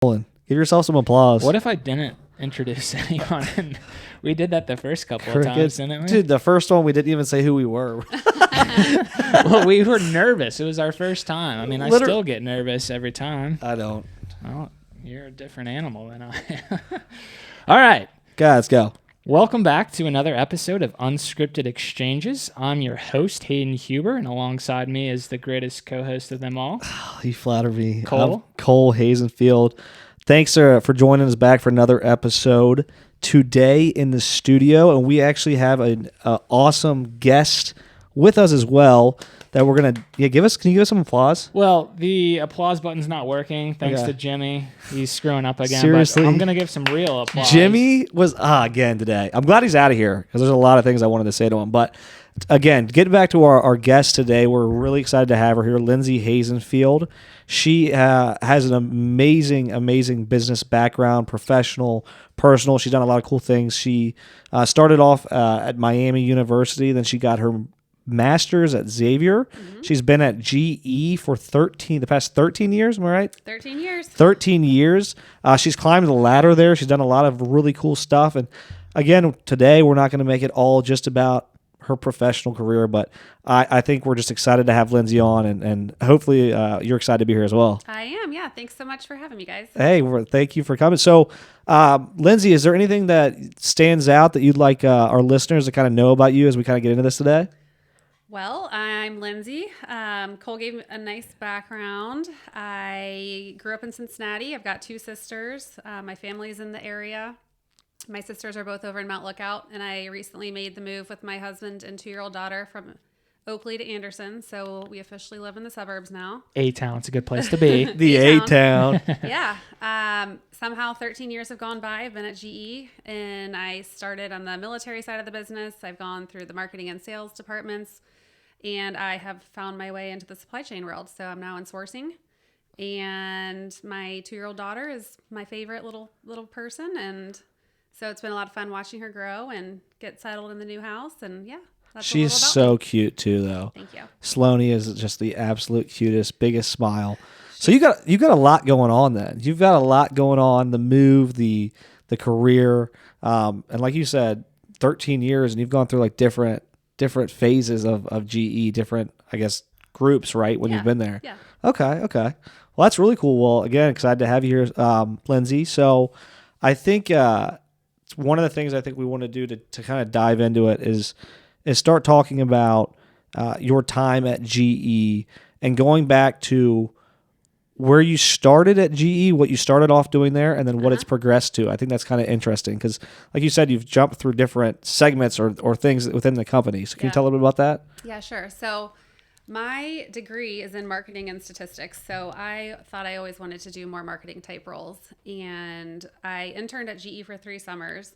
Give yourself some applause. What if I didn't introduce anyone? And we did that the first couple of times, didn't we? Dude, the first one we didn't even say who we were. Well, we were nervous. It was our first time. I mean, I still get nervous every time. I don't. Well, you're a different animal than I am. All right. Guys, go. Welcome back to another episode of Unscripted Exchanges. I'm your host, Hayden Huber, and alongside me is the greatest co-host of them all. You flatter me. Cole? I'm Cole Hazenfield. Thanks for joining us back for another episode today in the studio. And we actually have an awesome guest with us as well that we're going to can you give us some applause? Well, the applause button's not working thanks to Jimmy. He's screwing up again. Seriously? But I'm going to give some real applause. Jimmy was again today. I'm glad he's out of here because there's a lot of things I wanted to say to him. But again, getting back to our guest today, we're really excited to have her here, Lindsey Hazenfield. She has an amazing business background, professional, personal. She's done a lot of cool things. She started off at Miami University, then she got her master's at Xavier. Mm-hmm. She's been at GE for the past 13 years. Am I right? 13 years. 13 years. She's climbed the ladder there. She's done a lot of really cool stuff. And again, today we're not going to make it all just about her professional career, but I think we're just excited to have Lindsey on, and hopefully you're excited to be here as well. I am, yeah. Thanks so much for having me, guys. Hey, thank you for coming. So, Lindsey, is there anything that stands out that you'd like our listeners to kind of know about you as we kind of get into this today? Well, I'm Lindsey. Cole gave a nice background. I grew up in Cincinnati. I've got two sisters. My family's in the area. My sisters are both over in Mount Lookout, and I recently made the move with my husband and 2-year-old daughter from Oakley to Anderson, so we officially live in the suburbs now. A-Town, it's a good place to be. The A-Town. Yeah. Somehow 13 years have gone by. I've been at GE, and I started on the military side of the business. I've gone through the marketing and sales departments, and I have found my way into the supply chain world, so I'm now in sourcing. And my 2-year-old daughter is my favorite little person, and so it's been a lot of fun watching her grow and get settled in the new house. And yeah, that's she's so cute too, though. Thank you. Sloanie is just the absolute cutest, biggest smile. So you got a lot going on then. You've got a lot going on, the move, the career. And like you said, 13 years and you've gone through like different phases of GE, different, I guess, groups, right? When you've been there. Yeah. Okay. Well, that's really cool. Well, again, excited to have you here, Lindsey. So I think, one of the things I think we want to do to kind of dive into it is start talking about your time at GE and going back to where you started at GE, what you started off doing there, and then what it's progressed to. I think that's kind of interesting because, like you said, you've jumped through different segments or things within the company. So can you tell a little bit about that? Yeah, sure. So my degree is in marketing and statistics, so I thought I always wanted to do more marketing type roles. And I interned at GE for 3 summers.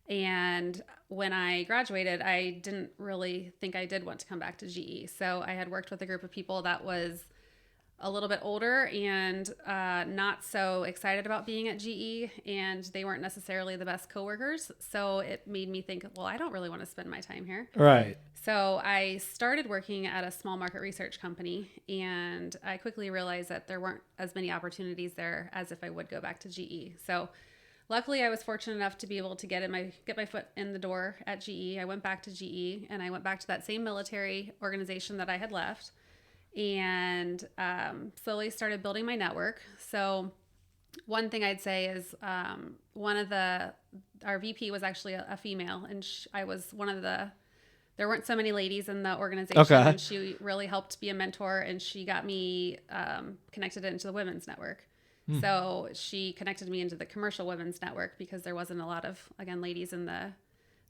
And when I graduated, I didn't really think I did want to come back to GE. So I had worked with a group of people that was a little bit older and not so excited about being at GE, and they weren't necessarily the best coworkers. So it made me think, well, I don't really want to spend my time here. Right. So I started working at a small market research company, and I quickly realized that there weren't as many opportunities there as if I would go back to GE. So luckily, I was fortunate enough to be able to get my foot in the door at GE. I went back to GE, and I went back to that same military organization that I had left, and slowly started building my network. So one thing I'd say is our VP was actually a female, and I was one of the. There weren't so many ladies in the organization, and she really helped be a mentor, and she got me connected into the women's network. So she connected me into the commercial women's network because there wasn't a lot of, again, ladies in the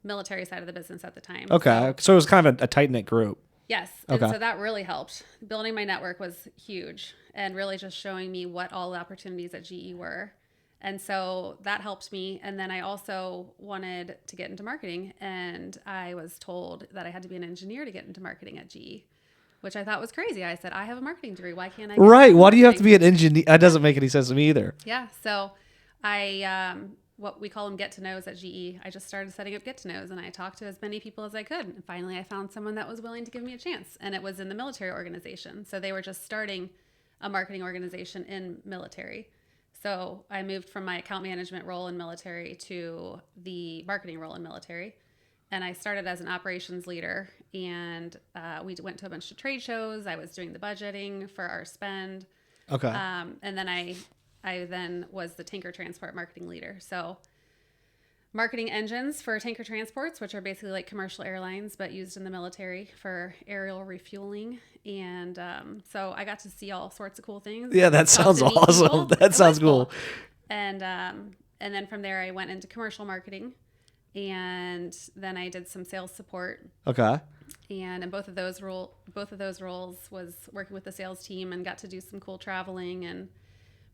military side of the business at the time. Okay. So it was kind of a tight-knit group. Yes. And so that really helped. Building my network was huge and really just showing me what all the opportunities at GE were. And so that helped me. And then I also wanted to get into marketing, and I was told that I had to be an engineer to get into marketing at GE, which I thought was crazy. I said, I have a marketing degree. Why can't I? Right. Why do you have to be an engineer? That doesn't make any sense to me either. Yeah. So I, what we call them get-to-knows at GE, I just started setting up get-to-knows, and I talked to as many people as I could. And finally, I found someone that was willing to give me a chance, and it was in the military organization. So they were just starting a marketing organization in military. So I moved from my account management role in military to the marketing role in military. And I started as an operations leader, and we went to a bunch of trade shows. I was doing the budgeting for our spend. Okay. And then I then was the tanker transport marketing leader. So marketing engines for tanker transports, which are basically like commercial airlines, but used in the military for aerial refueling. And so I got to see all sorts of cool things. Yeah, that sounds awesome. That sounds cool. And then from there, I went into commercial marketing, and then I did some sales support. Okay. And in both of those roles was working with the sales team, and got to do some cool traveling and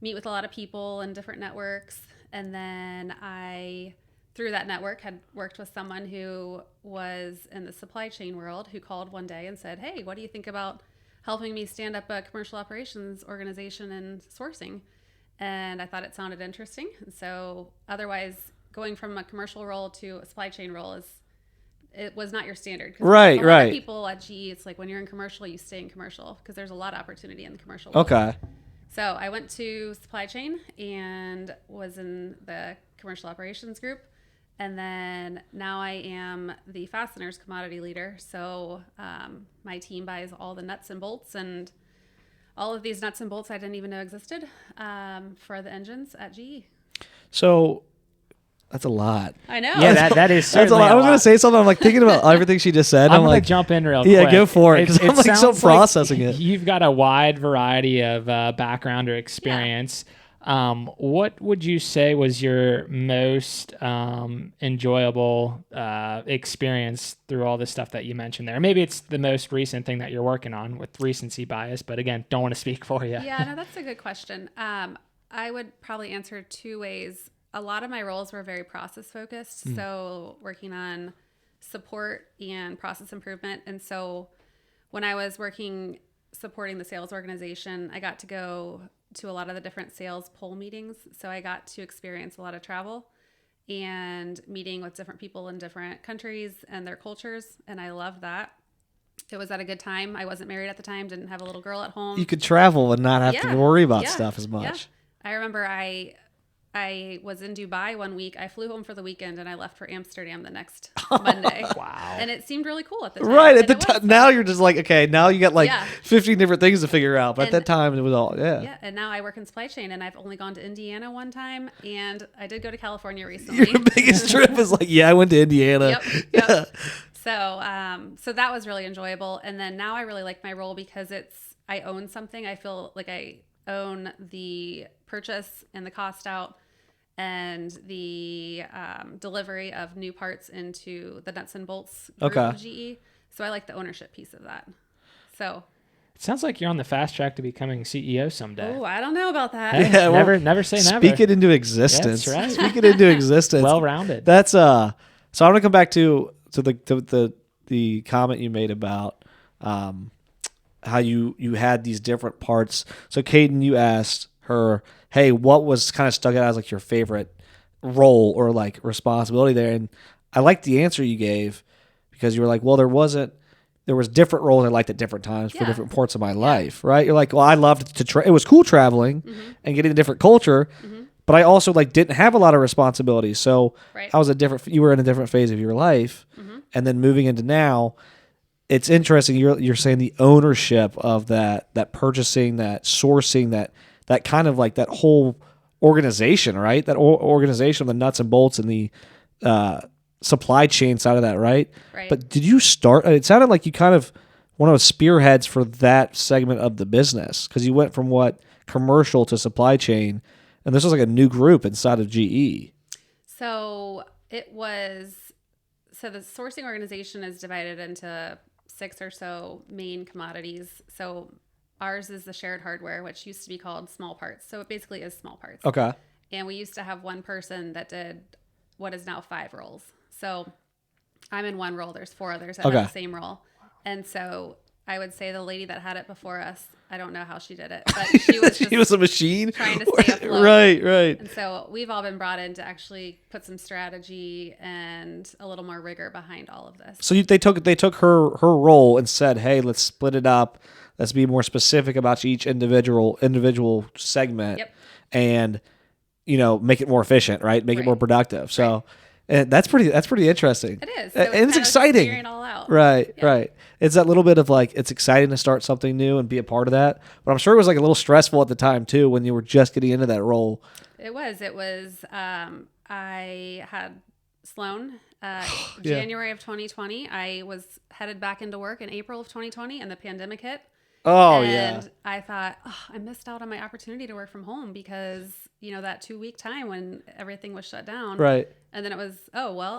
meet with a lot of people and different networks. And then I, through that network, had worked with someone who was in the supply chain world, who called one day and said, "Hey, what do you think about helping me stand up a commercial operations organization and sourcing?" And I thought it sounded interesting. And so otherwise, going from a commercial role to a supply chain role it was not your standard. Right, a lot of people at GE, it's like when you're in commercial, you stay in commercial because there's a lot of opportunity in the commercial world. Okay. So I went to supply chain and was in the commercial operations group. And then now I am the fasteners commodity leader. So my team buys all the nuts and bolts, and all of these nuts and bolts I didn't even know existed for the engines at GE. So that's a lot. I know. Yeah, that is certainly that's a lot. I was going to say something. I'm like thinking about everything she just said. I'm going like, to jump in real quick. Yeah, go for it. Because I'm like so processing it. You've got a wide variety of background or experience. Yeah. What would you say was your most enjoyable experience through all the stuff that you mentioned there? Maybe it's the most recent thing that you're working on with recency bias, but again, don't want to speak for you. Yeah, no, that's a good question. I would probably answer two ways. A lot of my roles were very process focused. So working on support and process improvement. And so when I was supporting the sales organization, I got to go to a lot of the different sales poll meetings. So I got to experience a lot of travel and meeting with different people in different countries and their cultures. And I loved that. It was at a good time. I wasn't married at the time, didn't have a little girl at home. You could travel and not have to worry about stuff as much. Yeah. I remember I was in Dubai one week. I flew home for the weekend, and I left for Amsterdam the next Monday. Wow. And it seemed really cool at the time. Right. At the time. Now you're just like, okay, now you got 15 different things to figure out. But at that time, it was all, Yeah. And now I work in supply chain, and I've only gone to Indiana one time, and I did go to California recently. Your biggest trip is like, I went to Indiana. Yep. So that was really enjoyable. And then now I really like my role because I own something. I feel like I own the purchase and the cost out and the delivery of new parts into the nuts and bolts group of GE. So I like the ownership piece of that. So it sounds like you're on the fast track to becoming CEO someday. Oh, I don't know about that. Hey, never say never. Speak it into existence. That's right. Speak it into existence. Well-rounded. That's so I'm gonna come back to the comment you made about how you had these different parts. So Caden, you asked her, hey, what was kind of stuck out as like your favorite role or like responsibility there? And I liked the answer you gave because you were like, well, there was different roles I liked at different times for different parts of my life, right? You're like, well, I loved to it was cool traveling and getting a different culture, but I also like didn't have a lot of responsibilities. So you were in a different phase of your life, and then moving into now, it's interesting. You're saying the ownership of that purchasing, that sourcing, that kind of like that whole organization, right? That organization of the nuts and bolts and the supply chain side of that, right? Right. But did you start? It sounded like you kind of one of the spearheads for that segment of the business because you went from commercial to supply chain, and this was like a new group inside of GE. So the sourcing organization is divided into 6 or so main commodities. So ours is the shared hardware, which used to be called small parts. So it basically is small parts. Okay. And we used to have one person that did what is now 5 roles. So I'm in one role. There's 4 others that have the same role. And so I would say the lady that had it before us, I don't know how she did it, but she was she was a machine trying to stay afloat. Right. And so we've all been brought in to actually put some strategy and a little more rigor behind all of this. So they took her role and said, hey, let's split it up. Let's be more specific about each individual segment. Yep. And make it more efficient, right? Make it more productive. So and that's pretty interesting. It is. So and it's exciting. Figuring it all out. Right, right. It's that little bit of like, it's exciting to start something new and be a part of that. But I'm sure it was like a little stressful at the time too, when you were just getting into that role. It was. I had Sloan, January of 2020. I was headed back into work in April of 2020 and the pandemic hit. Oh, and I thought, I missed out on my opportunity to work from home because, that 2-week time when everything was shut down. Right. And then it was,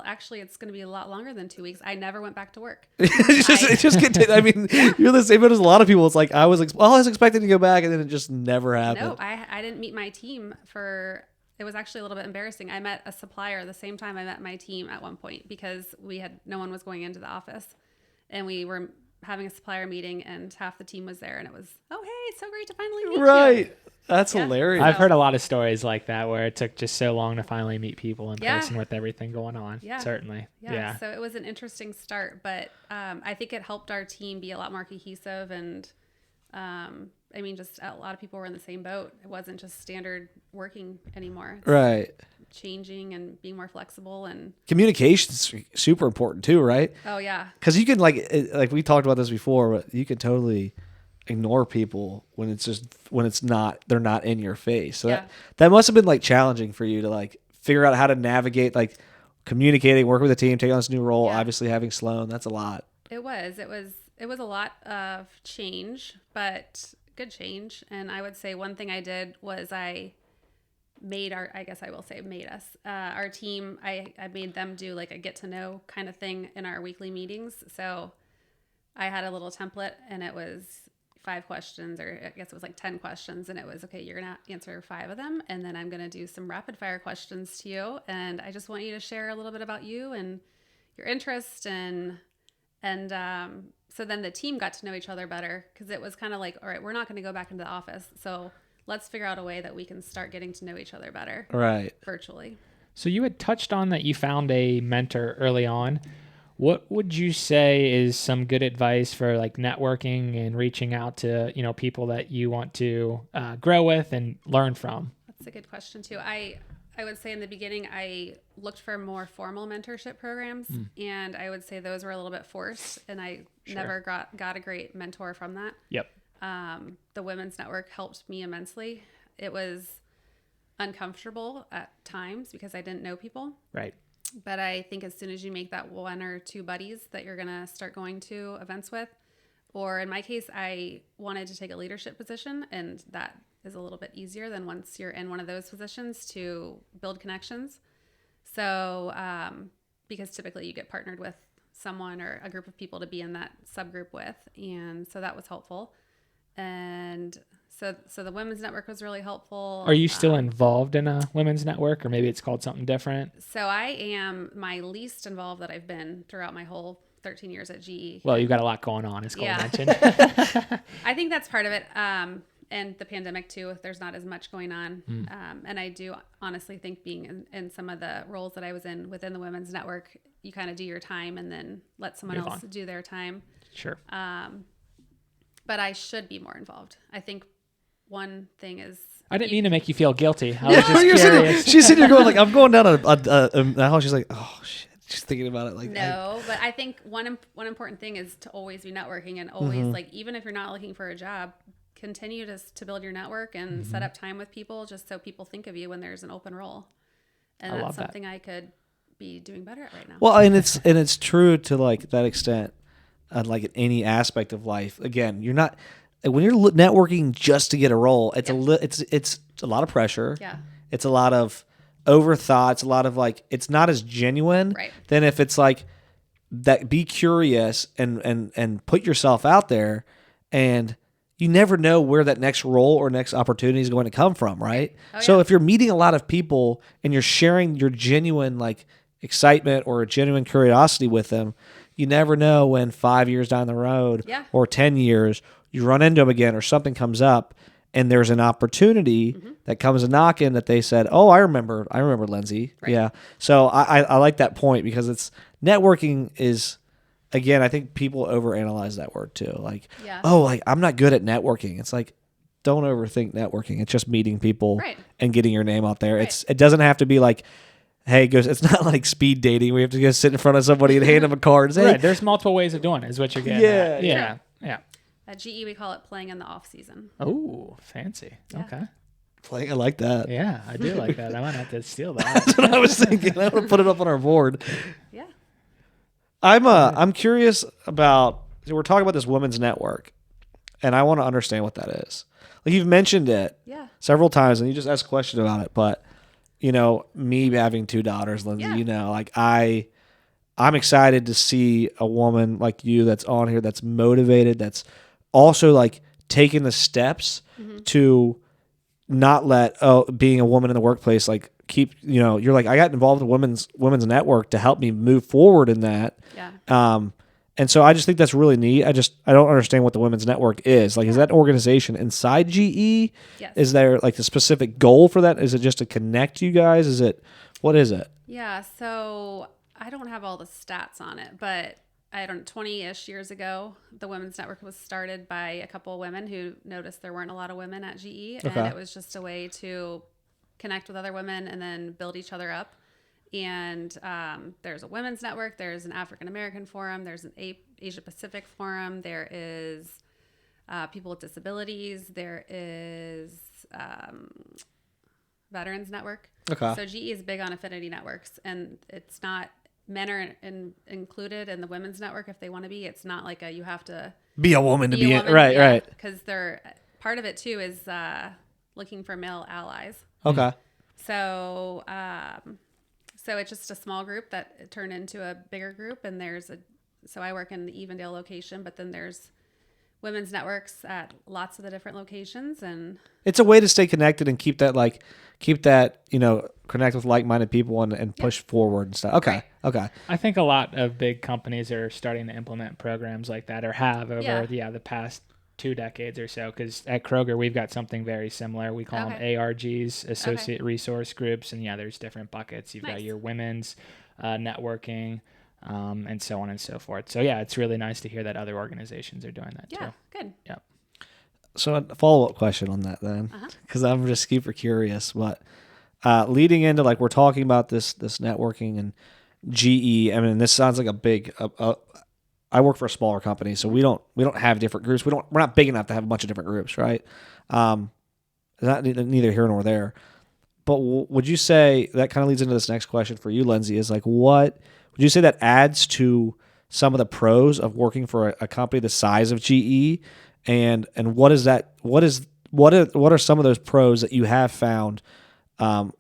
actually, it's going to be a lot longer than 2 weeks. I never went back to work. It just continued. I mean, you're the same as a lot of people. It's like, I was expecting to go back, and then it just never happened. No, I didn't meet my team it was actually a little bit embarrassing. I met a supplier the same time I met my team at one point because no one was going into the office. And we were having a supplier meeting and half the team was there and it was, hey, it's so great to finally meet you. Right. That's hilarious. I've heard a lot of stories like that where it took just so long to finally meet people in person with everything going on. Yeah. Certainly. Yeah. So it was an interesting start, but I think it helped our team be a lot more cohesive and just a lot of people were in the same boat. It wasn't just standard working anymore. It's right. Changing and being more flexible and communication's super important too, right? Oh yeah. Because you can like we talked about this before, but you can totally ignore people when they're not in your face. So that must have been like challenging for you to like figure out how to navigate like communicating, working with a team, taking on this new role. Obviously having Sloan, that's a lot. It was a lot of change, but good change. And I would say one thing I did was I made us, our team, I made them do like a get to know kind of thing in our weekly meetings. So I had a little template and it was 5 questions, or I guess it was like 10 questions. And it was, okay, you're going to answer 5 of them. And then I'm going to do some rapid fire questions to you. And I just want you to share a little bit about you and your interest. And so then the team got to know each other better because it was kind of like, all right, we're not going to go back into the office. So let's figure out a way that we can start getting to know each other better. Right. Virtually. So you had touched on that you found a mentor early on. What would you say is some good advice for like networking and reaching out to, people that you want to grow with and learn from? That's a good question too. I would say in the beginning, I looked for more formal mentorship programs and I would say those were a little bit forced and I never got a great mentor from that. Yep. The Women's Network helped me immensely. It was uncomfortable at times because I didn't know people. Right. But I think as soon as you make that 1 or 2 buddies that you're going to start going to events with, or in my case, I wanted to take a leadership position, and that is a little bit easier than once you're in one of those positions to build connections. So, because typically you get partnered with someone or a group of people to be in that subgroup with, and so that was helpful. And so the Women's Network was really helpful. Are you still involved in a Women's Network, or maybe it's called something different? So I am my least involved that I've been throughout my whole 13 years at GE. Well, you've got a lot going on, as Cole mentioned. I think that's part of it. And the pandemic too, there's not as much going on. And I do honestly think being in some of the roles that I was in within the Women's Network, you kind of do your time and then let someone else do their time. Sure. But I should be more involved. I think one thing is... I didn't mean to make you feel guilty. I was just curious. She's sitting there going like, I'm going down a house. She's like, oh shit. She's thinking about it like no, but I think one important thing is to always be networking and always like, even if you're not looking for a job, continue to build your network and set up time with people just so people think of you when there's an open role. And that's something I could be doing better at right now. Well, and it's true to like that extent, like in any aspect of life. Again, you're not, when you're networking just to get a role, it's it's a lot of pressure. Yeah. It's a lot of overthought. It's a lot of like, it's not as genuine than if it's like that, be curious and put yourself out there, and you never know where that next role or next opportunity is going to come from, right? So if you're meeting a lot of people and you're sharing your genuine like excitement or genuine curiosity with them, you never know when 5 years down the road or 10 years you run into them again or something comes up and there's an opportunity that comes a knocking that they said, oh, I remember Lindsey. Right. Yeah. So I like that point because it's networking is, again, I think people overanalyze that word too. Like, oh, like I'm not good at networking. It's like, don't overthink networking. It's just meeting people Right. and getting your name out there. Right. It doesn't have to be like, hey, it's not like speed dating. We have to go sit in front of somebody and hand them a card and say, Right. There's multiple ways of doing it, is what you're getting at. Yeah. Yeah. At GE, we call it playing in the off season. Oh, fancy. Yeah. Okay. I like that. Yeah, I do like that. I might have to steal that. That's what I was thinking. I want to put it up on our board. Yeah. I'm curious about, we're talking about this women's network, and I want to understand what that is. Like, you've mentioned it several times, and you just asked a question about it, but me having 2 daughters, Lindsay, like I'm excited to see a woman like you that's on here, that's motivated, that's also like taking the steps to not let being a woman in the workplace like keep you're like, I got involved in women's network to help me move forward in that. And so I just think that's really neat. I don't understand what the women's network is. Like, is that an organization inside GE? Yes. Is there like a specific goal for that? Is it just to connect you guys? What is it? Yeah. So I don't have all the stats on it, but 20-ish years ago, the Women's Network was started by a couple of women who noticed there weren't a lot of women at GE. Okay. And it was just a way to connect with other women and then build each other up. And there's a women's network, there's an African American forum, there's an Asia Pacific forum, there is people with disabilities, there is veterans network. Okay. So GE is big on affinity networks, and it's not, men are included in the women's network if they want to be. It's not like you have to Be a woman to be in. woman. Right, right. Because part of it too is looking for male allies. Okay. So so it's just a small group that turned into a bigger group, and so I work in the Evendale location, but then there's women's networks at lots of the different locations, and it's a way to stay connected and keep that connect with like-minded people and push forward and stuff. Okay. Right. Okay. I think a lot of big companies are starting to implement programs like that, or have over the past 2 decades or so, because at Kroger we've got something very similar. We call them ARGs, Associate Resource Groups, and there's different buckets. You've got your women's networking, and so on and so forth. So it's really nice to hear that other organizations are doing that too. Good. Yeah. So a follow-up question on that then, because I'm just super curious. But leading into, like, we're talking about this networking and GE. I mean, this sounds like a big. I work for a smaller company, so we don't have different groups. We're not big enough to have a bunch of different groups, right? Not neither here nor there. But would you say that kind of leads into this next question for you, Lindsay? Is like, what would you say that adds to some of the pros of working for a company the size of GE? And what is that? What are some of those pros that you have found,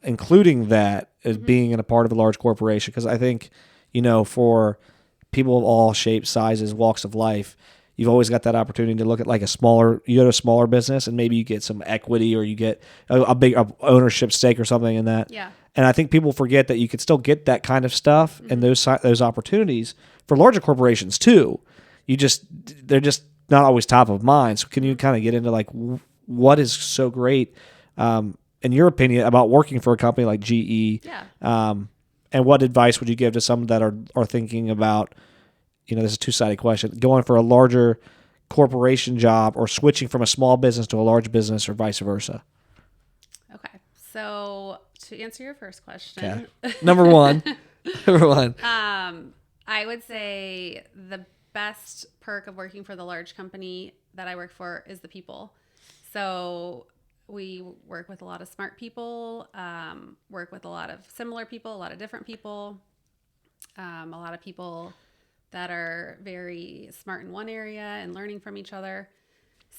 including that as being in a part of a large corporation? Because I think for people of all shapes, sizes, walks of life, you've always got that opportunity to look at like you go to a smaller business and maybe you get some equity or you get a big ownership stake or something in that. Yeah. And I think people forget that you could still get that kind of stuff and those opportunities for larger corporations too. They're just not always top of mind. So can you kind of get into like what is so great, in your opinion, about working for a company like GE? Yeah. And what advice would you give to some that are thinking about, this is a two-sided question, going for a larger corporation job or switching from a small business to a large business or vice versa? Okay. So to answer your first question, Number one, I would say the best perk of working for the large company that I work for is the people. So we work with a lot of smart people, work with a lot of similar people, a lot of different people, a lot of people that are very smart in one area and learning from each other.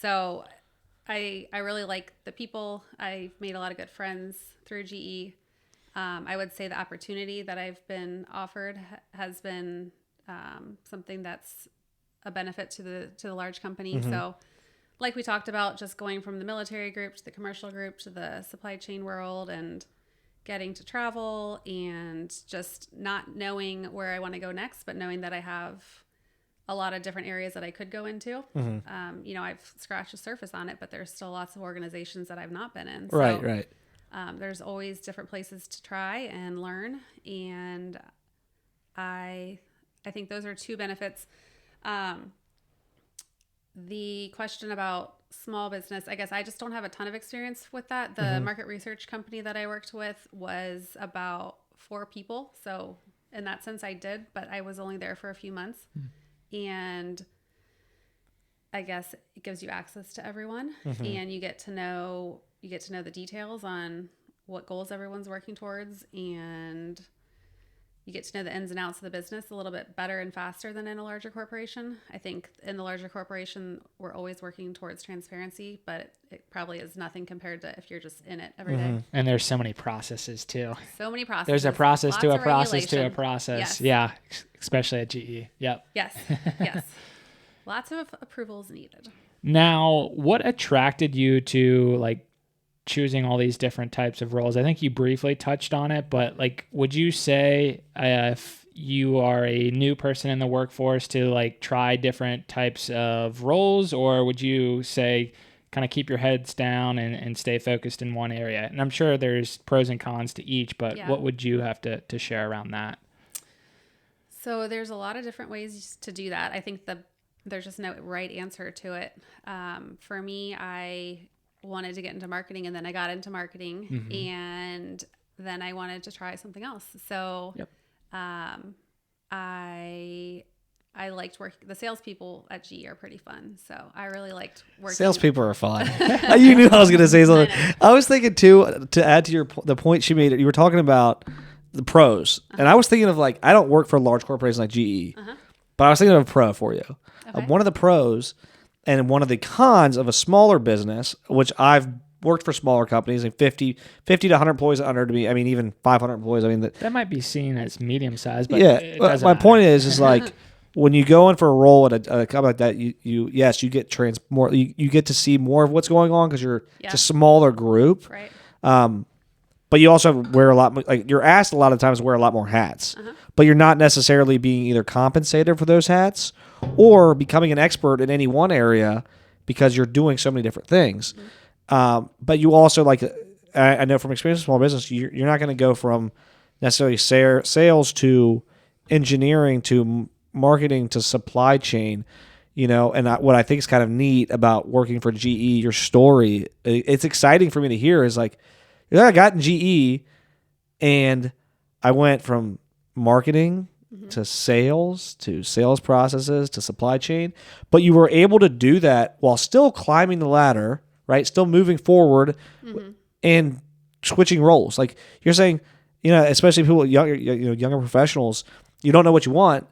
So I really like the people. I've made a lot of good friends through GE. I would say the opportunity that I've been offered has been something that's a benefit to the large company. So like we talked about, just going from the military group to the commercial group to the supply chain world and getting to travel and just not knowing where I want to go next, but knowing that I have a lot of different areas that I could go into. I've scratched the surface on it, but there's still lots of organizations that I've not been in. So, right. There's always different places to try and learn. And I think those are two benefits. The question about small business, I guess I just don't have a ton of experience with that. The market research company that I worked with was about 4 people. So in that sense I did, but I was only there for a few months. And I guess it gives you access to everyone and you get to know the details on what goals everyone's working towards, and you get to know the ins and outs of the business a little bit better and faster than in a larger corporation. I think in the larger corporation, we're always working towards transparency, but it probably is nothing compared to if you're just in it every day. And there's so many processes too. So many processes. There's a process Lots to a of process to a regulation. process. Yes. Yeah, especially at GE. Yep. Yes. Yes. Lots of approvals needed. Now, what attracted you to like choosing all these different types of roles? I think you briefly touched on it, but like, would you say if you are a new person in the workforce to like try different types of roles, or would you say kind of keep your heads down and stay focused in one area? And I'm sure there's pros and cons to each, but what would you have to share around that? So there's a lot of different ways to do that. I think there's just no right answer to it. For me, I wanted to get into marketing, and then I got into marketing, and then I wanted to try something else. So I liked working. The salespeople at GE are pretty fun. So I really liked working. Salespeople are fun. You knew I was going to say something. I was thinking too, to add to the point she made, you were talking about the pros. And I was thinking of like, I don't work for large corporations like GE, but I was thinking of a pro for you. Okay. One of the pros and one of the cons of a smaller business, which I've worked for smaller companies, like 50 to 100 employees under to me. I mean, even 500 employees. I mean, that might be seen as medium sized, but yeah. My point is like when you go in for a role at a company like that, you get you get to see more of what's going on because it's a smaller group. Right. But you also wear a lot more, like you're asked a lot of times to wear a lot more hats, but you're not necessarily being either compensated for those hats or becoming an expert in any one area because you're doing so many different things. But you also like, I know from experience in small business, you're not going to go from necessarily sales to engineering to marketing to supply chain, and what I think is kind of neat about working for GE, your story, it's exciting for me to hear is like, I got in GE and I went from marketing to sales processes to supply chain, but you were able to do that while still climbing the ladder, right? Still moving forward and switching roles. Like you're saying, especially people, younger professionals, you don't know what you want,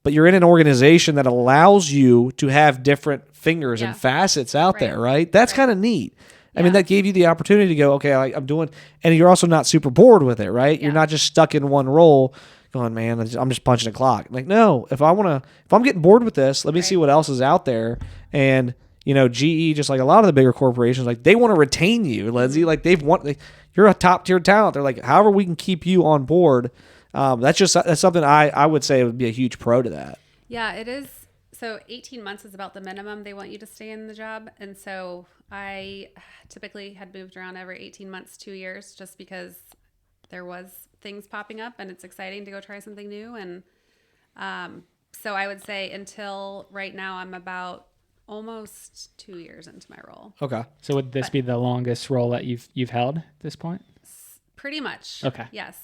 but you're in an organization that allows you to have different fingers and facets out there, right? That's kind of neat. I mean, that gave you the opportunity to go, okay, I'm doing, and you're also not super bored with it, right? You're not just stuck in one role going, man, I'm just punching a clock. Like, no, if I'm getting bored with this, let me see what else is out there. And, GE, just like a lot of the bigger corporations, like they want to retain you, Lindsey. Like you're a top tier talent. They're like, however we can keep you on board. That's something I would say would be a huge pro to that. Yeah, it is. So 18 months is about the minimum they want you to stay in the job. And so I typically had moved around every 18 months, 2 years, just because there was things popping up and it's exciting to go try something new. And so I would say until right now, I'm about almost 2 years into my role. Okay. So would this be the longest role that you've held at this point? Pretty much. Okay. Yes.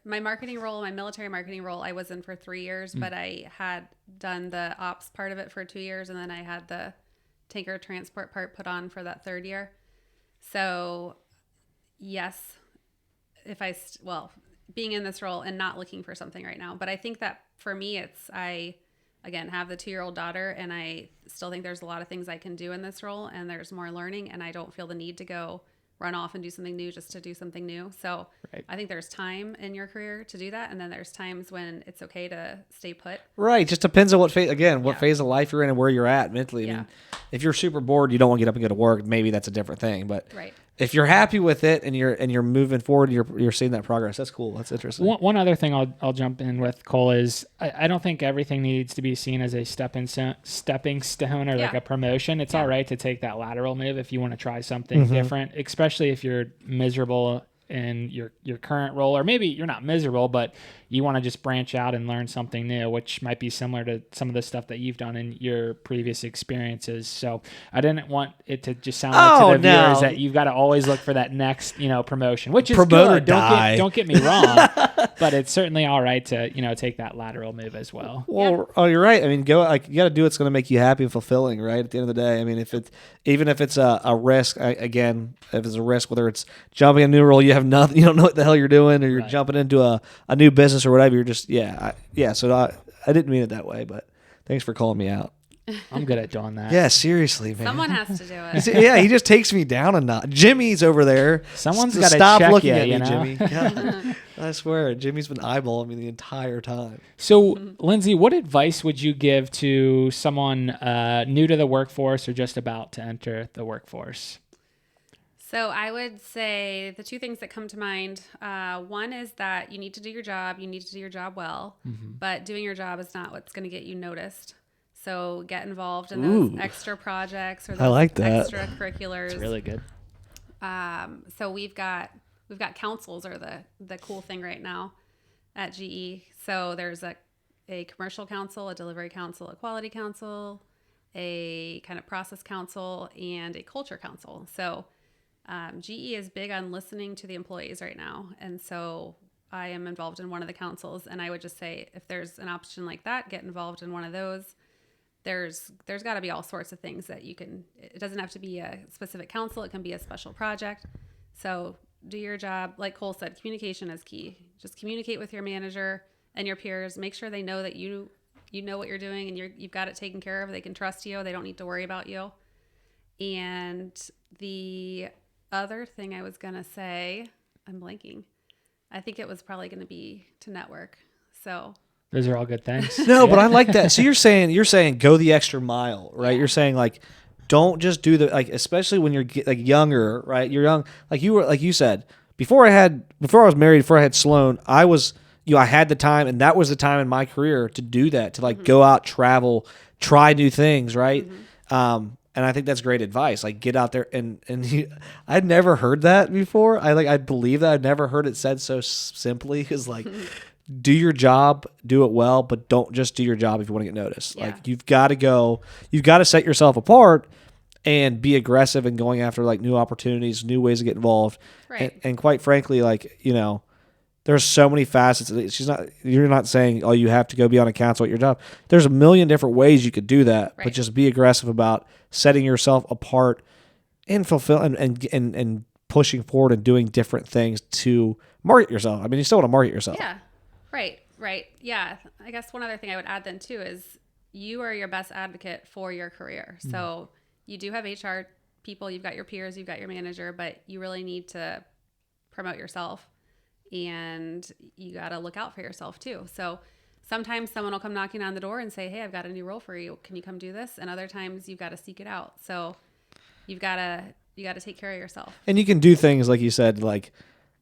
My marketing role, my military marketing role, I was in for 3 years, but I had done the ops part of it for 2 years, and then I had the tanker transport part put on for that 3rd year. So yes, being in this role and not looking for something right now, but I think that for me, I again have the 2-year-old daughter, and I still think there's a lot of things I can do in this role, and there's more learning, and I don't feel the need to go run off and do something new just to do something new. So I think there's time in your career to do that. And then there's times when it's okay to stay put. Right. Just depends on what phase of life you're in and where you're at mentally. I mean, if you're super bored, you don't want to get up and go to work, maybe that's a different thing. But if you're happy with it and you're moving forward, you're seeing that progress. That's cool. That's interesting. One other thing I'll jump in with, Cole, is I don't think everything needs to be seen as a stepping stone or like a promotion. It's all right to take that lateral move if you want to try something different, especially if you're miserable in your current role, or maybe you're not miserable, but you want to just branch out and learn something new, which might be similar to some of the stuff that you've done in your previous experiences. So I didn't want it to just sound like to the viewers that you've got to always look for that next, promotion, which is good. Don't get me wrong, but it's certainly all right to, take that lateral move as well. Well, you're right. I mean, you got to do what's going to make you happy and fulfilling, right? At the end of the day, I mean, even if it's a risk, if it's a risk, whether it's jumping a new role, you have nothing, you don't know what the hell you're doing, or you're jumping into a new business or whatever. You're just, So I didn't mean it that way, but thanks for calling me out. I'm good at doing that. Yeah, seriously, man. Someone has to do it. Yeah, he just takes me down a notch. Jimmy's over there. Someone's got to stop check looking you, at me, you know? Jimmy. God, I swear, Jimmy's been eyeballing me the entire time. So, Lindsey, what advice would you give to someone new to the workforce or just about to enter the workforce? So I would say the two things that come to mind. One is that you need to do your job. You need to do your job well, but doing your job is not what's going to get you noticed. So get involved in those extra projects or those extracurriculars. It's really good. So we've got councils are the cool thing right now at GE. So there's a commercial council, a delivery council, a quality council, a kind of process council, and a culture council. So GE is big on listening to the employees right now. And so I am involved in one of the councils, and I would just say if there's an option like that, get involved in one of those. There's got to be all sorts of things that you can, it doesn't have to be a specific council. It can be a special project. So do your job. Like Cole said, communication is key. Just communicate with your manager and your peers. Make sure they know that you know what you're doing and you've got it taken care of. They can trust you. They don't need to worry about you. And the other thing I was going to say, I'm blanking. I think it was probably going to be to network. So those are all good things. No, but I like that. So you're saying go the extra mile, right? Yeah. You're saying like, don't just do especially when you're younger, right? You're young, like you said, before I was married, before I had Sloan, I was, I had the time, and that was the time in my career to do that, to go out, travel, try new things, right? And I think that's great advice. Like, get out there and I'd never heard that before. I believe that I've never heard it said so simply. Is like, do your job, do it well, but don't just do your job if you want to get noticed. Yeah. Like, you've got to set yourself apart and be aggressive in going after new opportunities, new ways to get involved. Right. And quite frankly, there's so many facets. You're not saying, oh, you have to go be on a council at your job. There's a million different ways you could do that, but just be aggressive about setting yourself apart and fulfill and pushing forward and doing different things to market yourself. I mean, you still want to market yourself. Yeah. Right. Yeah. I guess one other thing I would add then too is you are your best advocate for your career. So you do have HR people, you've got your peers, you've got your manager, but you really need to promote yourself. And you got to look out for yourself too. So sometimes someone will come knocking on the door and say, hey, I've got a new role for you. Can you come do this? And other times you've got to seek it out. So you got to take care of yourself. And you can do things, like you said,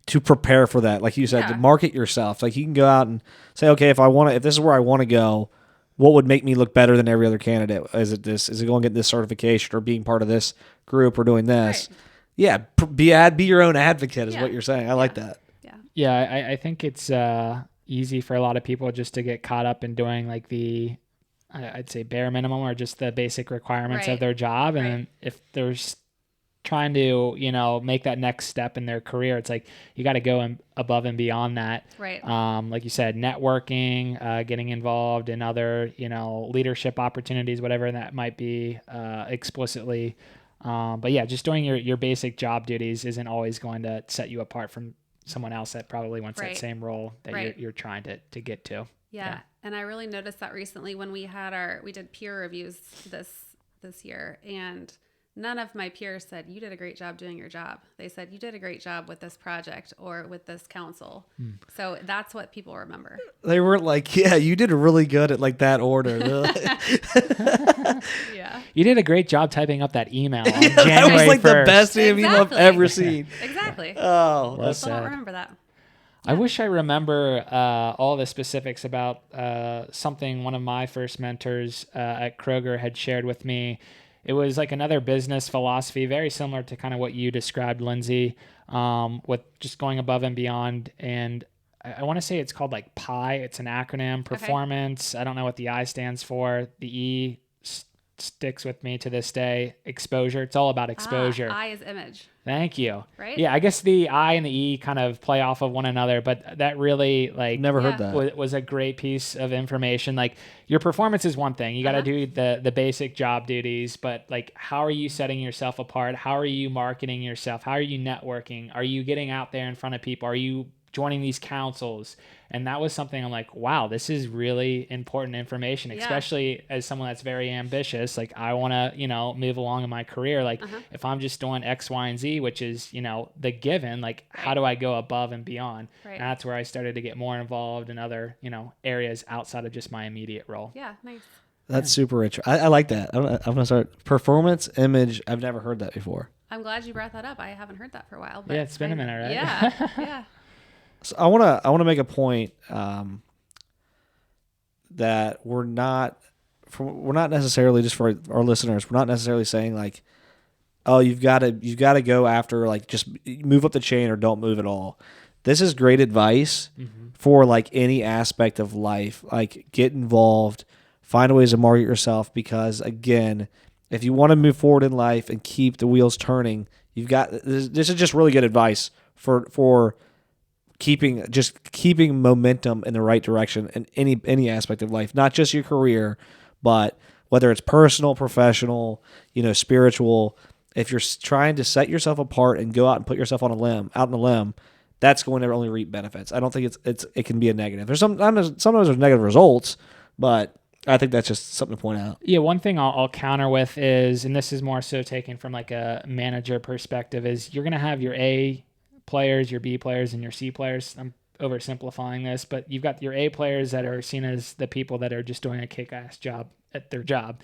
to prepare for that. Like you said, to market yourself. Like, you can go out and say, okay, if this is where I want to go, what would make me look better than every other candidate? Is it going to get this certification or being part of this group or doing this? Right. Yeah. Be your own advocate is what you're saying. I like that. Yeah, I think it's easy for a lot of people just to get caught up in doing I'd say bare minimum or just the basic requirements of their job. And if they're trying to, make that next step in their career, it's like you got to go above and beyond that. Right. Like you said, networking, getting involved in other, leadership opportunities, whatever that might be explicitly. But yeah, just doing your basic job duties isn't always going to set you apart from someone else that probably wants that same role that you're trying to get to. Yeah. And I really noticed that recently when we did peer reviews this year, and none of my peers said, you did a great job doing your job. They said, you did a great job with this project or with this council. So that's what people remember. They weren't like, yeah, you did really good at that order. Yeah. You did a great job typing up that email on January 1st. That was the best email I've ever seen. Exactly. Oh, I still don't remember that. I wish I remember all the specifics about something one of my first mentors at Kroger had shared with me. It was another business philosophy, very similar to kind of what you described, Lindsey. with just going above and beyond. And I want to say it's called like PI. It's an acronym, performance. I don't know what the I stands for. The E sticks with me to this day. Exposure. It's all about exposure. I is image. Thank you. Right? Yeah, I guess the I and the E kind of play off of one another, but that really Never heard that. was a great piece of information. Like your performance is one thing. You got to do the basic job duties, but like how are you setting yourself apart? How are you marketing yourself? How are you networking? Are you getting out there in front of people? Are you joining these councils? And that was something I'm like, wow, this is really important information, especially as someone that's very ambitious. Like I want to, move along in my career. Like if I'm just doing X, Y, and Z, which is, the given, like how do I go above and beyond? Right. And that's where I started to get more involved in other, areas outside of just my immediate role. Yeah. Nice. That's super rich. I like that. I'm going to start performance image. I've never heard that before. I'm glad you brought that up. I haven't heard that for a while. But Yeah, it's been a minute, right? Yeah. Yeah. So I want to make a point that we're not necessarily, just for our listeners, we're not necessarily saying like, oh, you've got to go after like just move up the chain or don't move at all. This is great advice for like any aspect of life. Like get involved, find ways to market yourself, because again, if you want to move forward in life and keep the wheels turning, this is just really good advice for keeping momentum in the right direction in any aspect of life, not just your career, but whether it's personal, professional, spiritual. If you're trying to set yourself apart and go out and put yourself out on a limb, that's going to only reap benefits. I don't think it can be a negative. There's sometimes there's negative results, but I think that's just something to point out. Yeah, one thing I'll counter with is, and this is more so taken from like a manager perspective, is you're going to have your A players, your B players, and your C players. I'm oversimplifying this, but you've got your A players that are seen as the people that are just doing a kick-ass job at their job.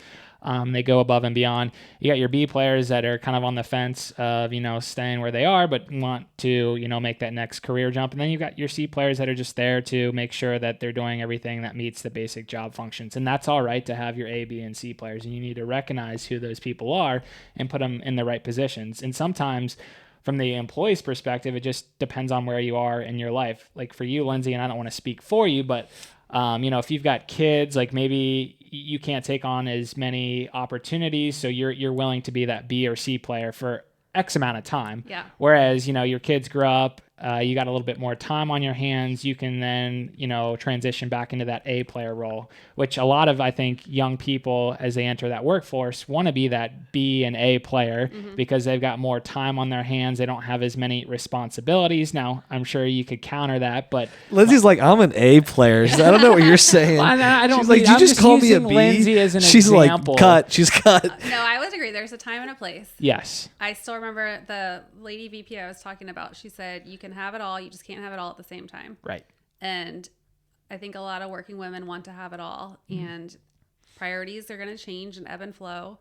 They go above and beyond. You got your B players that are kind of on the fence of, staying where they are, but want to, make that next career jump. And then you've got your C players that are just there to make sure that they're doing everything that meets the basic job functions. And that's all right to have your A, B, and C players. And you need to recognize who those people are and put them in the right positions. And sometimes from the employee's perspective, it just depends on where you are in your life. Like for you, Lindsey, and I don't want to speak for you, but if you've got kids, like maybe you can't take on as many opportunities, so you're willing to be that B or C player for X amount of time. Yeah. Whereas, your kids grow up, you got a little bit more time on your hands, you can then, transition back into that A player role, which a lot of, I think, young people, as they enter that workforce, want to be that B and A player because they've got more time on their hands. They don't have as many responsibilities. Now, I'm sure you could counter that, but Lindsey's like, I'm an A player. I don't know what you're saying. I don't. She's like, I'm you just call me a using B. Lindsey as an She's example. like, cut. She's cut. No, I would agree. There's a time and a place. Yes. I still remember the lady VP I was talking about. She said, you can have it all. You just can't have it all at the same time. Right. And I think a lot of working women want to have it all. And priorities are going to change and ebb and flow.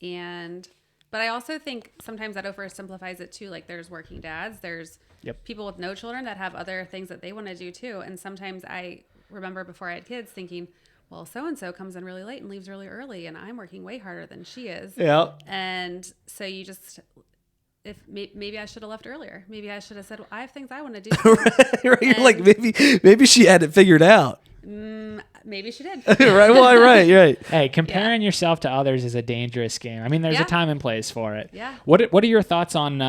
But I also think sometimes that oversimplifies it too. Like there's working dads, there's people with no children that have other things that they want to do too. And sometimes I remember before I had kids thinking, well, so-and-so comes in really late and leaves really early, and I'm working way harder than she is. Yeah. And so you just, maybe I should have left earlier. Maybe I should have said, well, I have things I want to do. Right. You're like, maybe she had it figured out. Maybe she did. Right. Well, right. Hey, comparing yourself to others is a dangerous game. I mean, there's a time and place for it. Yeah. What are your thoughts on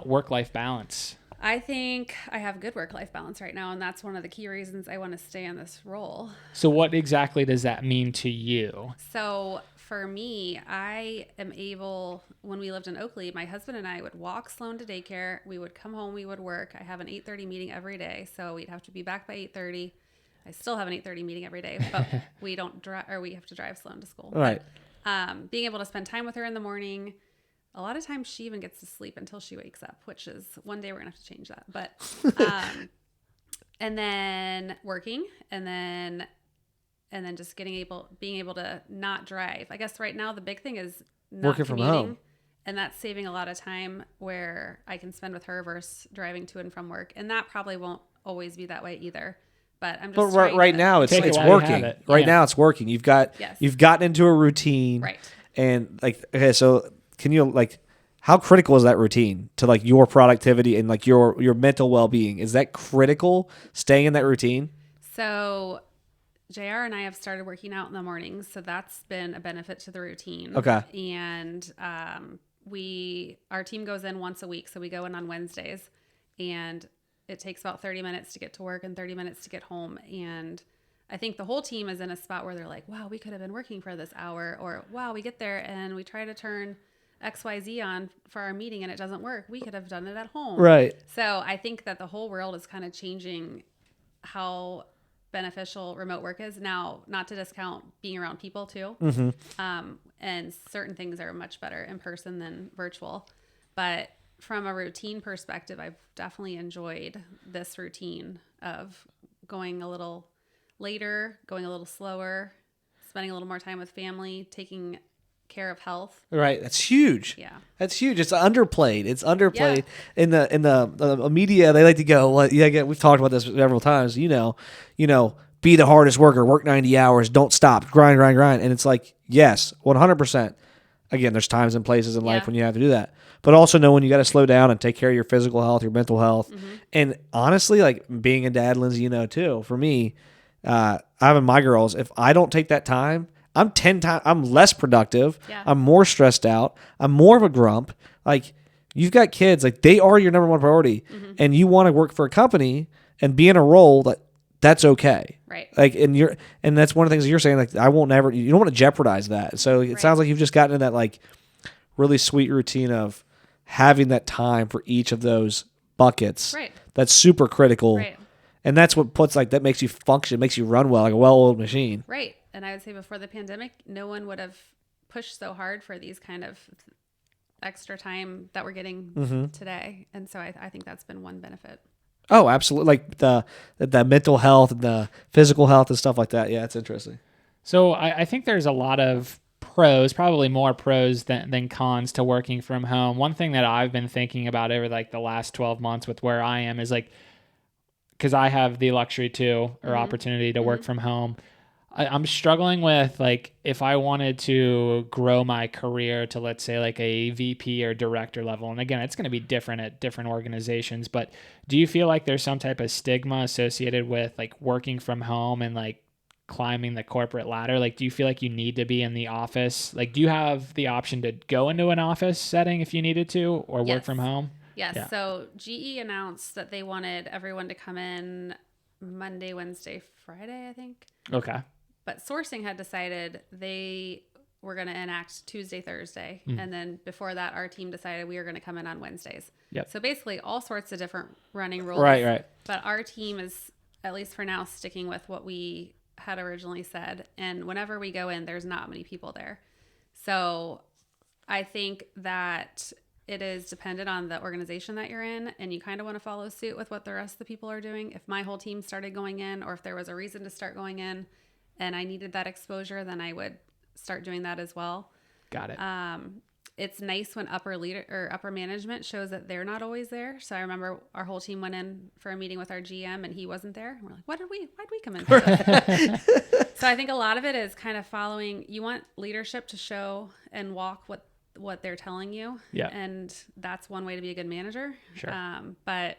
work-life balance? I think I have good work-life balance right now, and that's one of the key reasons I want to stay in this role. So what exactly does that mean to you? So for me, I am able, when we lived in Oakley, my husband and I would walk Sloan to daycare. We would come home, we would work. I have an 8:30 meeting every day, so we'd have to be back by 8:30. I still have an 8:30 meeting every day, but we don't drive, or we have to drive Sloan to school. Right. But, being able to spend time with her in the morning. A lot of times she even gets to sleep until she wakes up, which is one day we're gonna have to change that. But, and then working, and then just being able to not drive. I guess right now the big thing is not working from home, and that's saving a lot of time where I can spend with her versus driving to and from work. And that probably won't always be that way either. But I'm just right now it's working. Right now it's working. You've gotten into a routine, right? And like, okay, so can you like, how critical is that routine to like your productivity and like your mental well-being? Is that critical, staying in that routine? So JR and I have started working out in the mornings, so that's been a benefit to the routine. Okay. And our team goes in once a week, so we go in on Wednesdays, and it takes about 30 minutes to get to work and 30 minutes to get home. And I think the whole team is in a spot where they're like, wow, we could have been working for this hour, or wow, we get there and we try to turn XYZ on for our meeting and it doesn't work. We could have done it at home. Right. So I think that the whole world is kind of changing how beneficial remote work is. Now, not to discount being around people too. And certain things are much better in person than virtual. But from a routine perspective, I've definitely enjoyed this routine of going a little later, going a little slower, spending a little more time with family, taking care of health. Right. That's huge. Yeah. That's huge. It's underplayed. It's underplayed in the media. They like to go, well, yeah, again, we've talked about this several times, you know, be the hardest worker, work 90 hours, don't stop, grind. And it's like, yes, 100%. Again, there's times and places in life when you have to do that. But also know when you got to slow down and take care of your physical health, your mental health. And honestly, like being a dad, Lindsay, too, for me, having my girls, if I don't take that time, I'm less productive. Yeah. I'm more stressed out. I'm more of a grump. Like, you've got kids, like they are your number one priority, and you want to work for a company and be in a role that's okay. Right. Like, and that's one of the things that you're saying, like, you don't want to jeopardize that. So it sounds like you've just gotten in that like really sweet routine of having that time for each of those buckets. Right. That's super critical. Right. And that's what that makes you function, makes you run well, like a well-oiled machine. Right. And I would say before the pandemic, no one would have pushed so hard for these kind of extra time that we're getting today. And so I think that's been one benefit. Oh, absolutely. Like the mental health and the physical health and stuff like that. Yeah, it's interesting. So I think there's a lot of pros, probably more pros than cons to working from home. One thing that I've been thinking about over like the last 12 months with where I am is like, because I have the luxury too, or opportunity to work from home. I'm struggling with like if I wanted to grow my career to, let's say, like a VP or director level. And again, it's going to be different at different organizations, but do you feel like there's some type of stigma associated with like working from home and like climbing the corporate ladder? Like, do you feel like you need to be in the office? Like, do you have the option to go into an office setting if you needed to, or work from home? Yes. Yeah. So GE announced that they wanted everyone to come in Monday, Wednesday, Friday, I think. Okay. But sourcing had decided they were going to enact Tuesday, Thursday. And then before that, our team decided we were going to come in on Wednesdays. Yep. So basically all sorts of different running rules. Right. But our team is, at least for now, sticking with what we had originally said. And whenever we go in, there's not many people there. So I think that it is dependent on the organization that you're in, and you kind of want to follow suit with what the rest of the people are doing. If my whole team started going in, or if there was a reason to start going in and I needed that exposure, then I would start doing that as well. Got it. It's nice when upper management shows that they're not always there. So I remember our whole team went in for a meeting with our GM and he wasn't there. We're like, why'd we come in for this? So I think a lot of it is kind of following. You want leadership to show and walk what they're telling you. Yeah. And that's one way to be a good manager. Sure. But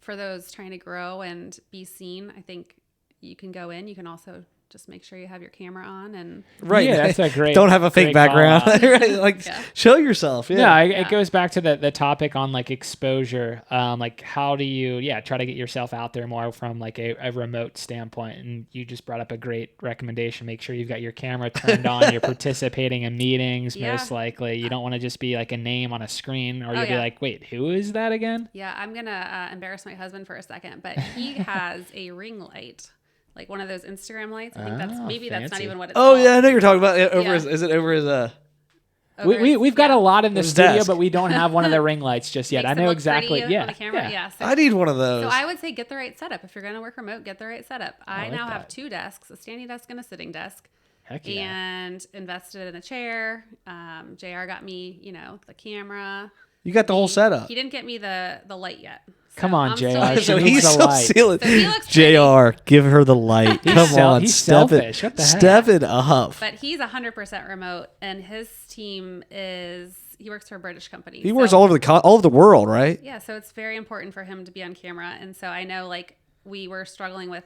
for those trying to grow and be seen, I think you can go in. You can also just make sure you have your camera on and Yeah, that's a great. Don't have a fake great background. call out. Right? Like, show yourself. Yeah. It goes back to the topic on like exposure. Like, how do you try to get yourself out there more from like a remote standpoint? And you just brought up a great recommendation. Make sure you've got your camera turned on. You're participating in meetings. Most likely, you don't want to just be like a name on a screen, or you'll be like, wait, who is that again? Yeah, I'm gonna embarrass my husband for a second, but he has a ring light. Like one of those Instagram lights. I think that's not even what it's Oh called. yeah, I know you're talking about it. Is it over his We've got a lot in the His studio, desk. but we don't have one of the ring lights just yet. Makes I it know look exactly. pretty Yeah, on the camera. yeah. So, I need one of those. so I would say get the right setup. If you're going to work remote, get the right setup. I like now have that. 2 desks, a standing desk and a sitting desk. Heck yeah. And invested in a chair. JR got me, the camera. You got the whole setup. He didn't get me the light yet. So Come on, I'm JR. still waiting. So She he's needs the so light. silly. So he looks pretty. JR, give her the light. Come on, he's step selfish. it. What the heck? Step it up. But he's 100% remote, and his team is works for a British company. He works all over the world, right? Yeah, so it's very important for him to be on camera. And so I know, like, we were struggling with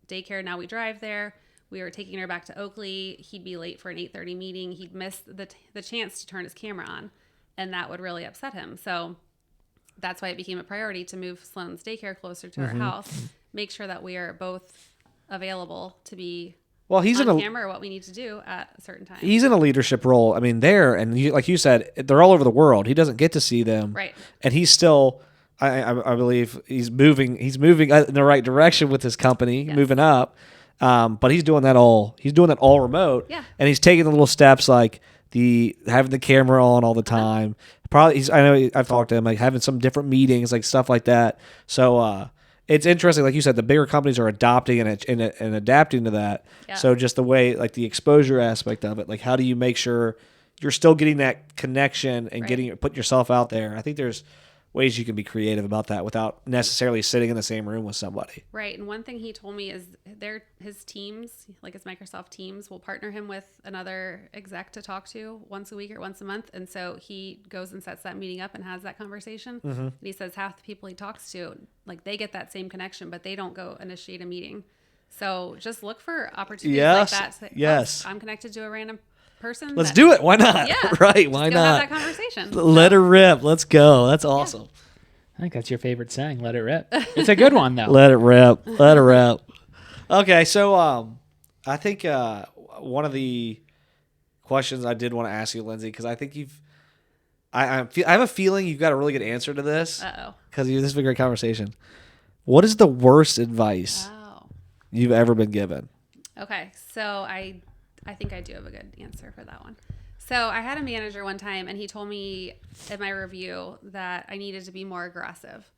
daycare. Now we drive there. We were taking her back to Oakley. He'd be late for an 8:30 meeting. He'd miss the chance to turn his camera on, and that would really upset him. So that's why it became a priority to move Sloan's daycare closer to our house, make sure that we are both available to be he's on in camera or what we need to do at a certain time. He's in a leadership role. I mean, like you said, they're all over the world. He doesn't get to see them, Right. And he's still, I believe, he's moving in the right direction with his company, moving up. But he's doing that all remote. Yeah. And he's taking the little steps like having the camera on all the time. Probably, I know I've talked to him, like having some different meetings, like stuff like that. So it's interesting, like you said, the bigger companies are adopting and adapting to that. Yeah. So just the way, like the exposure aspect of it, like how do you make sure you're still getting that connection and putting yourself out there? I think there's ways you can be creative about that without necessarily sitting in the same room with somebody. Right. And one thing he told me is his teams, like his Microsoft Teams, will partner him with another exec to talk to once a week or once a month. And so he goes and sets that meeting up and has that conversation. And he says half the people he talks to, like, they get that same connection, but they don't go initiate a meeting. So just look for opportunities like that. Yes. I'm connected to a random person. Let's do it. Why not? Yeah. Right. Why Just go not? have that conversation. Let her rip. Let's go. That's awesome. I think that's your favorite saying. Let it rip. It's a good one though. Let it rip. Let her rip. Okay, so I think one of the questions I did want to ask you, Lindsay, because I think I have a feeling you've got a really good answer to this. Uh-oh. Because this is a great conversation. What is the worst advice you've ever been given? Okay, so I think I do have a good answer for that one. So I had a manager one time, and he told me in my review that I needed to be more aggressive.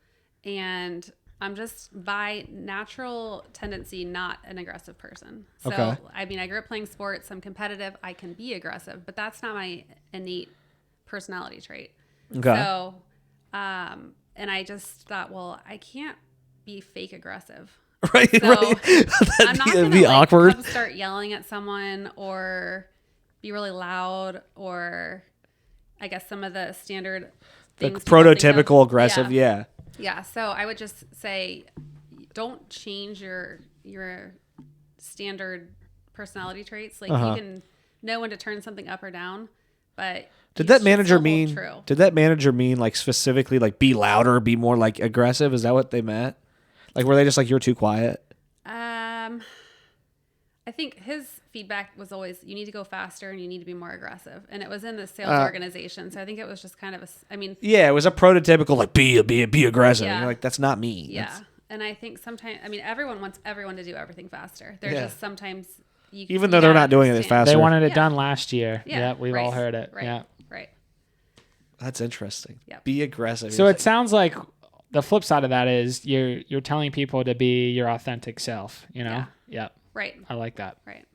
And I'm just by natural tendency not an aggressive person. So, Okay. I mean, I grew up playing sports. I'm competitive. I can be aggressive, but that's not my innate personality trait. Okay. So, and I just thought, well, I can't be fake aggressive. Right. So right. I'm not That'd going be to awkward. come start yelling at someone or be really loud, or I guess some of the standard things. Like people think prototypical of. aggressive. Yeah. Yeah. So I would just say, don't change your standard personality traits. Like you can know when to turn something up or down, but Did that should manager still hold mean? true. Did that manager mean like specifically like be louder, be more like aggressive? Is that what they meant? Like were they just like you're too quiet? I think his feedback was always you need to go faster and you need to be more aggressive, and it was in the sales organization. So I think it was just kind of Yeah, it was a prototypical like be aggressive. Yeah. And you're like that's not me. yeah. That's- And I think sometimes everyone wants everyone to do everything faster. There's Yeah. just sometimes Even though they're not doing it as fast. They wanted it Yeah. done last year. Yeah, Yeah, we've all heard it. Right. Yeah. Right. That's interesting. Yep. Be aggressive. So it sounds like the flip side of that is you're telling people to be your authentic self, you know? Yeah. Yep. Right. I like that. Right.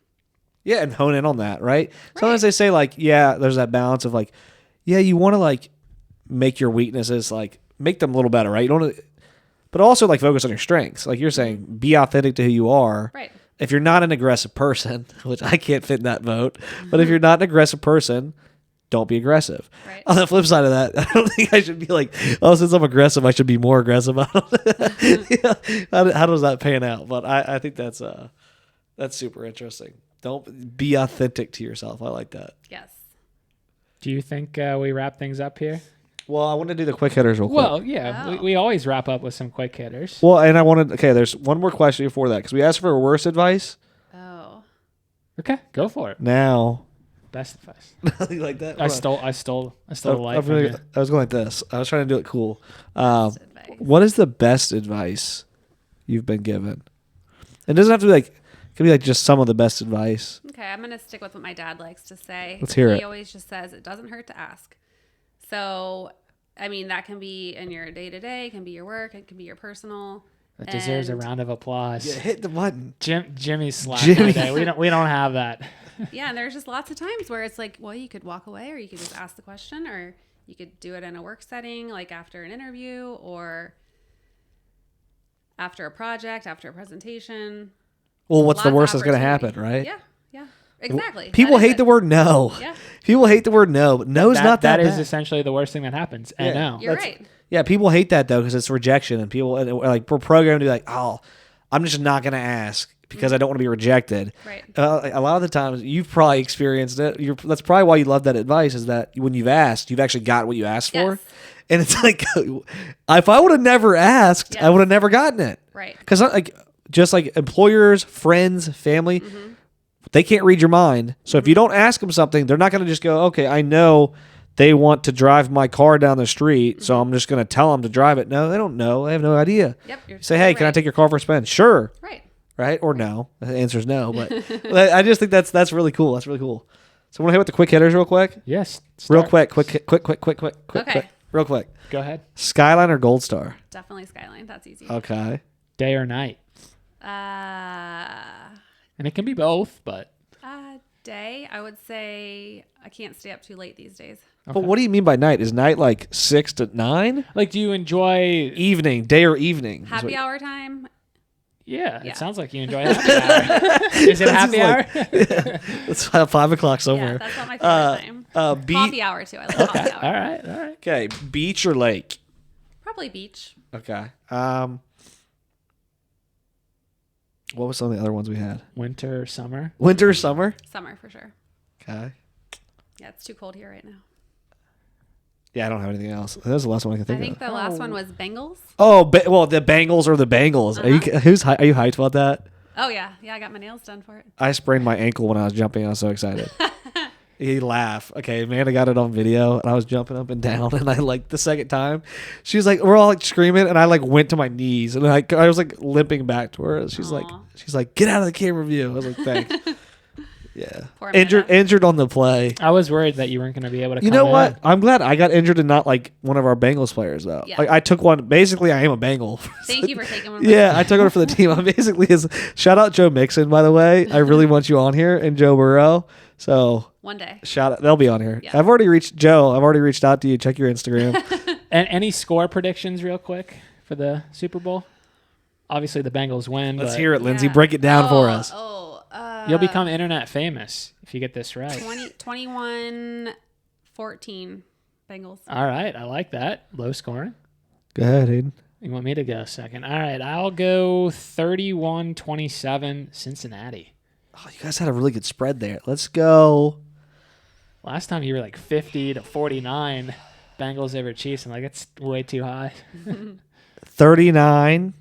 Yeah, and hone in on that, right? Sometimes they say like, yeah, there's that balance of like, yeah, you want to like make your weaknesses like make them a little better, right? You don't, but also like focus on your strengths. Like you're saying, be authentic to who you are. Right. If you're not an aggressive person, which I can't fit in that vote, but if you're not an aggressive person, don't be aggressive. Right. On the flip side of that, I don't think I should be like, oh, since I'm aggressive, I should be more aggressive. Yeah. How does that pan out? But I think that's super interesting. Don't be authentic to yourself. I like that. Yes. Do you think we wrap things up here? Well, I want to do the quick hitters real quick. Well, yeah, Oh. we always wrap up with some quick hitters. Well, and I wanted, okay, there's one more question before that because we asked for worst advice. Oh. Okay, go for it. Now, Best advice. you like that? I stole the light I'm from really- you. I was going like this. I was trying to do it cool. Best advice. What is the best advice you've been given? It doesn't have to be like, it could be like just some of the best advice. Okay, I'm going to stick with what my dad likes to say. Let's hear it. He always just says it doesn't hurt to ask. So, I mean, that can be in your day-to-day, it can be your work, it can be your personal. That deserves a And- round of applause. Yeah, hit the button. Jimmy's slacking Jimmy. today. We don't have that. Yeah, and there's just lots of times where it's like, well, you could walk away or you could just ask the question or you could do it in a work setting, like after an interview or after a project, after a presentation. Well, what's the Lots of worst that's going to opportunity. happen, right? Yeah, yeah. Exactly. People That is hate the word no. Yeah. People hate the word no, but no's not that That is bad. essentially the worst thing that happens. I know. You're right. Yeah, people hate that though because it's rejection, and people like we're programmed to be like, oh, I'm just not gonna ask because I don't want to be rejected. Right. A lot of the times you've probably experienced it. That's probably why you love that advice is that when you've asked, you've actually got what you asked for, Yes. and it's like if I would have never asked, I Yes. would have never gotten it. Right. Because like just like employers, friends, family, they can't read your mind. So if you don't ask them something, they're not going to just go, okay, I know they want to drive my car down the street, so I'm just going to tell them to drive it. No, they don't know. They have no idea. Yep. You're Say, hey, can I right. take your car for a spin? Sure. Right. Right? Or no. The answer is no. But I just think that's really cool. That's really cool. So I want to hit with the quick hitters real quick. Yes. Real start. quick. Okay. Real quick. Go ahead. Skyline or Gold Star? Definitely Skyline. That's easy. Okay. Day or night. And it can be both, but Day. I would say I can't stay up too late these days. But what do you mean by night? Is night like 6 to 9? like, do you enjoy? Evening, day or evening? Happy hour time. Yeah, Yeah. it sounds like you enjoy happy hour. Is it happy hour? It's 5 o'clock Yeah, somewhere. that's not my favorite time. Coffee hour too. I like coffee hour. All right, all right. Okay, beach or lake? Probably beach. Okay. What was some of the other ones we had? Winter, summer. Winter, summer? Summer for sure. Okay. Yeah, it's too cold here right now. Yeah, I don't have anything else. That was the last one I can I think think of. the last one was Bengals. Oh, well, the Bengals or the Bengals. Are you hyped about that? Oh yeah, yeah. I got my nails done for it. I sprained my ankle when I was jumping. I was so excited. He laughed. Okay, Amanda got it on video, and I was jumping up and down. And I like the second time, she was like, "We're all like screaming," and I like went to my knees, and I was like limping back to her. She's Aw. like, "Get out of the camera view." I was like, "Thanks." Yeah, Poor Amanda. injured on the play. I was worried that you weren't going to be able to. You come know in. what? I'm glad I got injured and not like one of our Bengals players though. Yeah. Like I took one. Basically, I am a Bengal. Thank you for taking one. Yeah, I took one for the team. I basically is shout out Joe Mixon, by the way. I really want you on here, and Joe Burrow. So One day. shout out, they'll be on here. Yeah. I've already reached out to you. Check your Instagram. And any score predictions, real quick, for the Super Bowl? Obviously, the Bengals win. Let's but hear it, Lindsay. Yeah. Break it down for us. You'll become internet famous if you get this right. 21-14 Bengals. All right, I like that. Low scoring. Go ahead, Hayden. You want me to go second? All right, I'll go 31-27 Cincinnati. Oh, you guys had a really good spread there. Let's go. Last time you were like 50-49 Bengals over Chiefs. I'm like, that's way too high. 39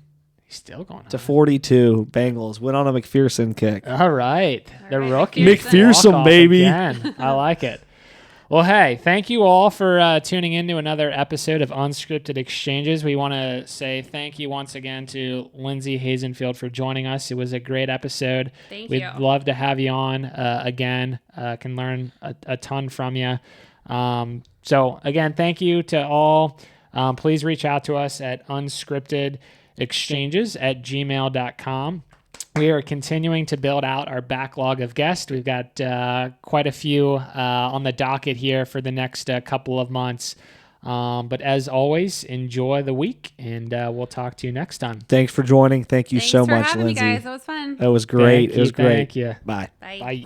He's still going to high. 42 Bengals. Went on a McPherson kick. All right. The right, rookie. McPherson. McPherson, Walk-off baby. again. I like it. Well, hey, thank you all for tuning in to another episode of Unscripted Exchanges. We want to say thank you once again to Lindsey Hazenfield for joining us. It was a great episode. Thank We'd you. love to have you on again. Can learn a ton from you. So, again, thank you to all. Please reach out to us at unscriptedexchanges@gmail.com. We are continuing to build out our backlog of guests. We've got quite a few on the docket here for the next couple of months. But as always, enjoy the week, and we'll talk to you next time. Thanks for joining. Thank you Thanks so for much, having Lindsay. me, guys. That was fun. That was great. Thank It was you, great. thank you. Bye. Bye. Bye.